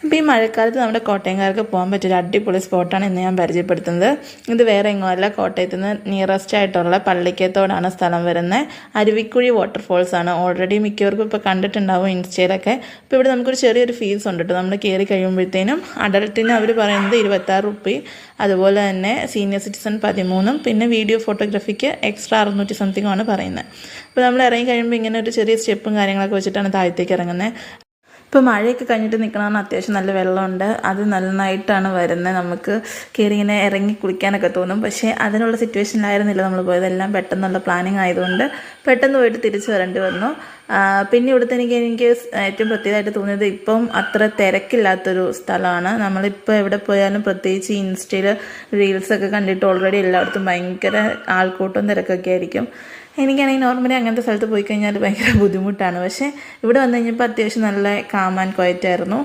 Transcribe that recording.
അപ്പോൾ ഈ മഴക്കാലത്ത് നമ്മുടെ കോട്ടയംകാർക്ക് പോകാൻ പറ്റിയൊരു അടിപൊളി സ്പോട്ടാണ് ഇന്ന് ഞാൻ പരിചയപ്പെടുത്തുന്നത്. ഇത് വേറെ എങ്ങുമല്ല, കോട്ടയത്ത് നിന്ന് നിയറസ്റ്റ് ആയിട്ടുള്ള പള്ളിക്കത്തോടാണ് സ്ഥലം വരുന്നത്. അരുവിക്കുഴി വാട്ടർഫോൾസ് ആണ്. ഓൾറെഡി മിക്കവർക്കും ഇപ്പോൾ കണ്ടിട്ടുണ്ടാവും ഇൻസ്റ്റയിലൊക്കെ. അപ്പോൾ ഇവിടെ നമുക്കൊരു ചെറിയൊരു ഫീസ് ഉണ്ട് കേട്ടോ. നമ്മൾ കയറി കഴിയുമ്പോഴത്തേനും അഡൾട്ടിന് അവർ പറയുന്നത് 26 റുപ്പി, അതുപോലെ തന്നെ സീനിയർ സിറ്റിസൺ 13, പിന്നെ വീഡിയോ ഫോട്ടോഗ്രാഫിക്ക് എക്സ്ട്രാ 600 സംതിങ് ആണ് പറയുന്നത്. അപ്പോൾ നമ്മൾ ഇറങ്ങി കഴിയുമ്പോൾ ഇങ്ങനെ ഒരു ചെറിയ സ്റ്റെപ്പും കാര്യങ്ങളൊക്കെ വെച്ചിട്ടാണ് താഴത്തേക്ക് ഇറങ്ങുന്നത്. ഇപ്പോൾ മഴയൊക്കെ കഴിഞ്ഞിട്ട് നിൽക്കണമെന്ന് അത്യാവശ്യം നല്ല വെള്ളമുണ്ട്. അത് നന്നായിട്ടാണ് വരുന്നത്. നമുക്ക് കയറി ഇങ്ങനെ ഇറങ്ങി കുളിക്കാനൊക്കെ തോന്നും. പക്ഷേ അതിനുള്ള സിറ്റുവേഷനിലായിരുന്നില്ല നമ്മൾ പോയത്. എല്ലാം പെട്ടെന്നുള്ള പ്ലാനിങ് ആയതുകൊണ്ട് പെട്ടെന്ന് പോയിട്ട് തിരിച്ചു വരേണ്ടി വന്നു. പിന്നെ ഇവിടുത്തെ എനിക്ക് ഏറ്റവും പ്രത്യേകമായിട്ട് തോന്നിയത് ഇപ്പം അത്ര തിരക്കില്ലാത്തൊരു സ്ഥലമാണ്. നമ്മളിപ്പോൾ എവിടെ പോയാലും പ്രത്യേകിച്ച് ഇൻസ്റ്റയിൽ റീൽസൊക്കെ കണ്ടിട്ട് ഓൾറെഡി എല്ലായിടത്തും ഭയങ്കര ആൾക്കൂട്ടം തിരക്കൊക്കെ ആയിരിക്കും. എനിക്കാണെങ്കിൽ നോർമലി അങ്ങനത്തെ സ്ഥലത്ത് പോയി കഴിഞ്ഞാൽ ഭയങ്കര ബുദ്ധിമുട്ടാണ്. പക്ഷേ ഇവിടെ വന്നു കഴിഞ്ഞപ്പോൾ അത്യാവശ്യം നല്ല കാം ആൻഡ് ക്വയറ്റ് ആയിരുന്നു.